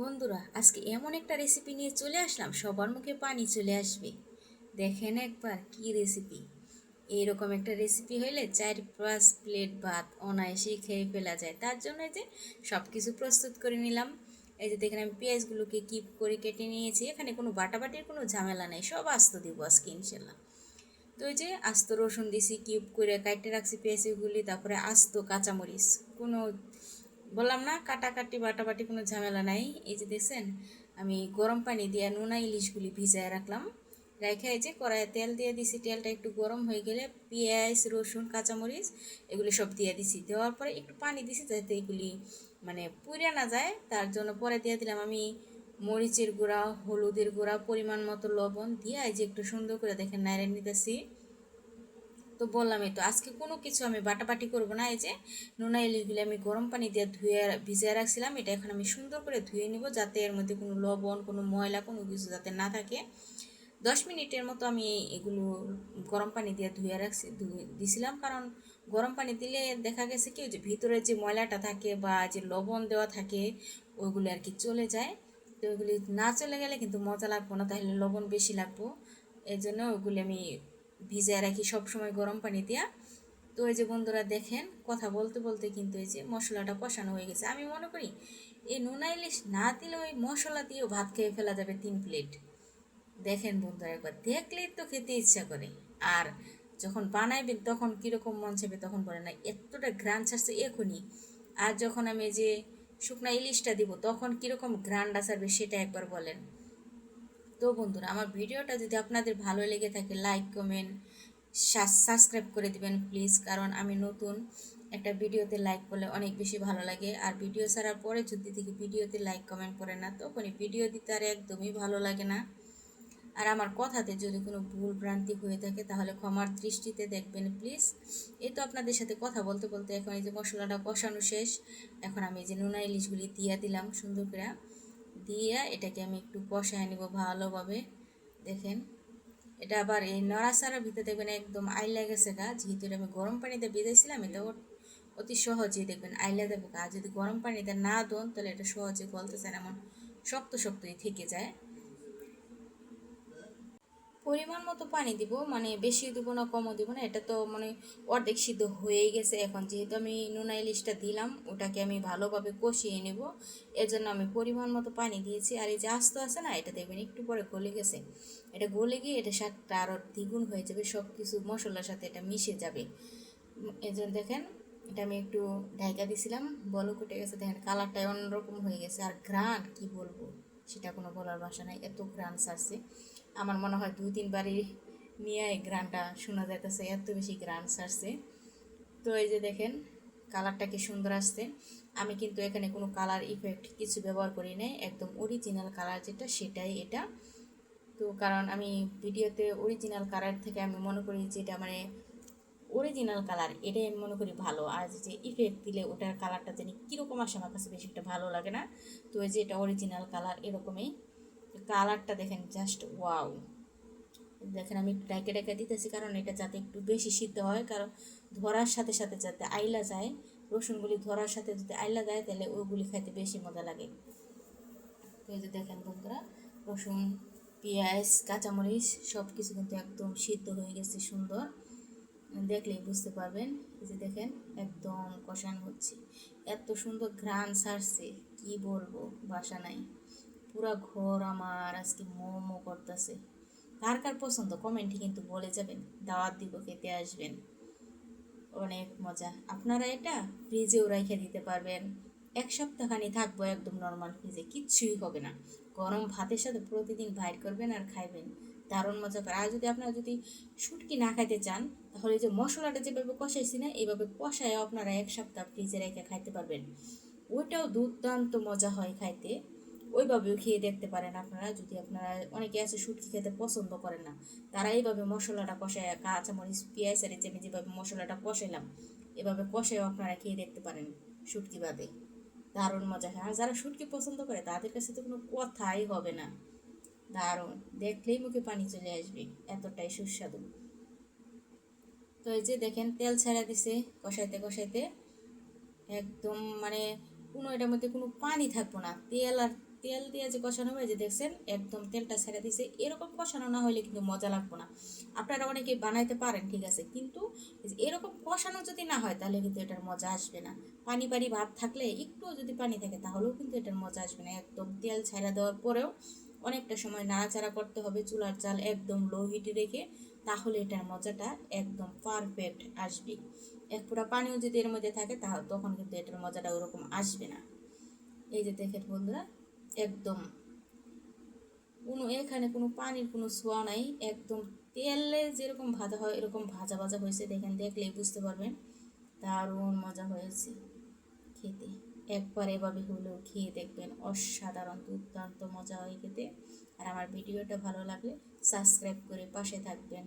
বন্ধুরা, আজকে এমন একটা রেসিপি নিয়ে চলে আসলাম, সবার মুখে পানি চলে আসবে। দেখেন একবার কি রেসিপি। এইরকম একটা রেসিপি হইলে 4-5 প্লেট ভাত অনায়াসেই খেয়ে ফেলা যায়। তার জন্য এই যে সব কিছু প্রস্তুত করে নিলাম। এই যে দেখেন আমি পেঁয়াজগুলোকে কিপ করে কেটে নিয়েছি। এখানে কোনো বাটাবাটির কোনো ঝামেলা নেই, সব আস্ত দিব আজকে ইনশাল্লাহ। তো এই যে আস্ত রসুন দিছি, কিউব করে কাটতে রাখছি পেঁয়াজগুলি, তারপরে আস্ত কাঁচামরিচ। কোনো বললাম না কাটাকাটি বাটাবাটি কোনো ঝামেলা নাই। এই যে দেখছেন আমি গরম পানি দিয়ে নোনা ইলিশগুলি ভিজায় রাখলাম। রেখে এই যে কড়াইয়ে তেল দিয়ে দিছি, তেলটা একটু গরম হয়ে গেলে পেঁয়াজ রসুন কাঁচামরিচ এগুলি সব দিয়ে দিছি। দেওয়ার পরে একটু পানি দিছি যাতে এগুলি মানে পুড়ে না যায়, তার জন্য পরে দিয়ে দিলাম আমি মরিচের গুঁড়া, হলুদের গুঁড়া, পরিমাণ মতো লবণ দিয়ে এই যে একটু সুন্দর করে দেখেন নাড়ে নিতেছি। তো বললামই তো আজকে কোনো কিছু আমি বাটাবাটি করব না। এই যে নোনা ইলিশগুলি আমি গরম পানি দিয়ে ধুয়ে ভিজিয়ে রাখছিলাম, এটা এখন আমি সুন্দর করে ধুয়ে নিব যাতে এর মধ্যে কোনো লবণ কোনো ময়লা কোনো কিছু যাতে না থাকে। 10 মিনিটের মতো আমি এগুলো গরম পানি দিয়ে ধুয়ে রাখছি দিছিলাম, কারণ গরম পানি দিলে দেখা গেছে কি যে ভিতরে যে ময়লাটা থাকে বা যে লবণ দেওয়া থাকে ওইগুলো আর কি চলে যায়। তো ওইগুলি না চলে গেলে কিন্তু মজা লাগবো না, তাহলে লবণ বেশি লাগবো। এই জন্য ওইগুলি আমি ভিজিয়ে রাখি সব সময় গরম পানি দিয়া। তো এই যে বন্ধুরা দেখেন কথা বলতে বলতে কিন্তু এই যে মশলাটা কষানো হয়ে গেছে। আমি মনে করি এই নোনা ইলিশ না দিলে ওই মশলা দিয়েও ভাত খেয়ে ফেলা যাবে 3 প্লেট। দেখেন বন্ধুরা একবার দেখলেই তো খেতে ইচ্ছা করে। আর যখন বানাইবেন তখন কীরকম মন চাইবে তখন বলে না এতটা ঘ্রাণ ছাড়ছে এখনই। আর যখন আমি এই যে শুকনা ইলিশটা দিব তখন কীরকম ঘ্রাণটা ছাড়বে সেটা একবার বলেন। তো বন্ধুরা আমার ভিডিওটা যদি আপনাদের ভালো লেগে থাকে লাইক কমেন্ট সাবস্ক্রাইব করে দিবেন প্লিজ, কারণ আমি নতুন একটা ভিডিওতে লাইক করলে অনেক বেশি ভালো লাগে। আর ভিডিও ছাড়ার পরে যদি দেখি ভিডিওতে লাইক কমেন্ট করে না তখনই ভিডিও দিতে আর একদমই ভালো লাগে না। আর আমার কথাতে যদি কোনো ভুল ভ্রান্তি হয়ে থাকে তাহলে ক্ষমার দৃষ্টিতে দেখবেন প্লিজ। এই তো আপনাদের সাথে কথা বলতে বলতে এখন এই যে মশলাটা কষানো শেষ। এখন আমি এই যে নোনা ইলিশগুলি দিয়ে দিলাম সুন্দর করে, দিয়ে এটাকে আমি একটু কষায় নিব ভালোভাবে। দেখেন এটা আবার এই নড়াচড়ার ভিতরে দেখবেন একদম আইলা গেছে গা, যেহেতু আমি গরম পানিতে ভিজাইছিলাম এটা অতি সহজেই দেখবেন আইলা দেবো গা। আর যদি গরম পানিতে না দোন তাহলে এটা সহজে গলতেছে না, এমন শক্ত শক্তই থেকে যায়। পরিমাণ মতো পানি দিব, মানে বেশি দিব না কমও দিব না, এটা তো মানে অর্ধেক সিদ্ধ হয়েই গেছে। এখন যেহেতু আমি নোনা ইলিশটা দিলাম ওটাকে আমি ভালোভাবে কষিয়ে নেব, এজন্য আমি পরিমাণ মতো পানি দিয়েছি। আর এই যে আস্ত আছে না এটা দেখবেন একটু পরে গলে গেছে, এটা গলে গিয়ে এটা স্বাদটা আরও দ্বিগুণ হয়ে যাবে, সব কিছু মশলার সাথে এটা মিশে যাবে। এজন্য দেখেন এটা আমি একটু ঢাকা দিছিলাম, বলক উঠে গেছে, দেখেন কালারটা অন্যরকম হয়ে গেছে। আর ঘ্রাণ কি বলবো সেটা কোনো বলার ভাষা নাই, এত ঘ্রাণ ছাড়ছে। আমার মনে হয় 2-3 বারই নিয়ে এই ঘ্রাণটা শোনা যাইতেছে, এত বেশি ঘ্রাণ ছাড়ছে। তো এই যে দেখেন কালারটা কি সুন্দর আসছে। আমি কিন্তু এখানে কোনো কালার ইফেক্ট কিছু ব্যবহার করি নাই, একদম অরিজিনাল কালার যেটা সেটাই এটা। তো কারণ আমি ভিডিওতে অরিজিনাল কালার থেকে আমি মনে করি যেটা মানে অরিজিনাল কালার এটাই আমি মনে করি ভালো। আর যে ইফেক্ট দিলে ওটার কালারটা জানি কীরকম আসে আমার কাছে বেশি একটা ভালো লাগে না। তো এই যে এটা অরিজিনাল কালার এরকমই কালারটা দেখেন জাস্ট ওয়াও। দেখেন আমি একটু ডাইকে ডাইকে দিতেছি কারণ এটা যাতে একটু বেশি সিদ্ধ হয়, কারণ ধরার সাথে সাথে যাতে আইলা যায়, রসুনগুলি ধরার সাথে যদি আইলা যায় তাহলে ওইগুলি খাইতে বেশি মজা লাগে। তো এই যে দেখেন বন্ধুরা রসুন পেঁয়াজ কাঁচামরিচ সব কিছু কিন্তু একদম সিদ্ধ হয়ে গেছে সুন্দর, দেখলেই বুঝতে পারবেন। এই যে দেখেন একদম কষানো হচ্ছে, এত সুন্দর ঘ্রাণ ছাড়ছে কি বলবো বাসা নাই। পুরা ঘর আমার আজকে মোমো করতেছে। কার কার পছন্দ কমেন্টে কিন্তু বলে যাবেন, দাওয়াত দিব খেতে আসবেন, অনেক মজা। আপনারা এটা ফ্রিজেও রেখে দিতে পারবেন, 1 সপ্তাহখানি থাকবো একদম নর্মাল ফ্রিজে, কিচ্ছুই হবে না। গরম ভাতের সাথে প্রতিদিন বাইর করবেন আর খাইবেন, দারুণ মজা করে। আর যদি আপনারা যদি শুটকি না খাইতে চান তাহলে যে মশলাটা যেভাবে কষাইছি না এইভাবে কষায় আপনারা 1 সপ্তাহ ফ্রিজে রেখে খাইতে পারবেন, ওইটাও দুর্দান্ত মজা হয় খাইতে। ওইভাবেও খেয়ে দেখতে পারেন আপনারা, যদি আপনারা অনেকে আছে শুটকি খেতে পছন্দ করেন না তারা এইভাবে মশলাটা কষায় কাঁচামরিচ পেঁয়াজ আর আমি যেভাবে মশলাটা কষাইলাম এভাবে কষায়ও আপনারা খেয়ে দেখতে পারেন শুটকি বাদে, দারুণ মজা হয়। আর যারা শুটকি পছন্দ করে তাদের কাছে তো কোনো কথাই হবে না, দারুণ, দেখলেই মুখে পানি চলে আসবে, এতটাই সুস্বাদু। তো এই যে দেখেন তেল ছেড়ে দিছে কষাইতে কষাইতে, একদম মানে কোনো এটার মধ্যে কোনো পানি থাকবো না, তেল আর তেল দিয়ে যে কষানো হয় যে দেখছেন একদম তেলটা ছেড়ে দিছে, এরকম কষানো না হলে কিন্তু মজা লাগবে না। আপনারা অনেকে বানাইতে পারেন ঠিক আছে, কিন্তু এরকম কষানো যদি না হয় তাহলে কিন্তু এটার মজা আসবে না। পানি পানি ভাব থাকলে একটুও যদি পানি থাকে তাহলেও কিন্তু এটার মজা আসবে না। একদম তেল ছেড়ে দেওয়ার পরেও অনেকটা সময় নাড়াচাড়া করতে হবে, চুলার জাল একদম লো হিটে রেখে, তাহলে এটার মজাটা একদম পারফেক্ট আসবে। এক ফোঁটা পানিও যদি এর মধ্যে থাকে তখন কিন্তু এটার মজাটা ওরকম আসবে না। এই যে দেখেন বন্ধুরা, একদম এখানে কোনো পানির কোনো ছোঁয়া নাই, একদম তেলে যেরকম ভাজা হয় এরকম ভাজা ভাজা হয়েছে। দেখেন, দেখলেই বুঝতে পারবেন দারুণ মজা হয়েছে খেতে। একবার এভাবে হলেও খেয়ে দেখবেন, অসাধারণ দুর্দান্ত মজা হয় খেতে। আর আমার ভিডিওটা ভালো লাগলে সাবস্ক্রাইব করে পাশে থাকবেন।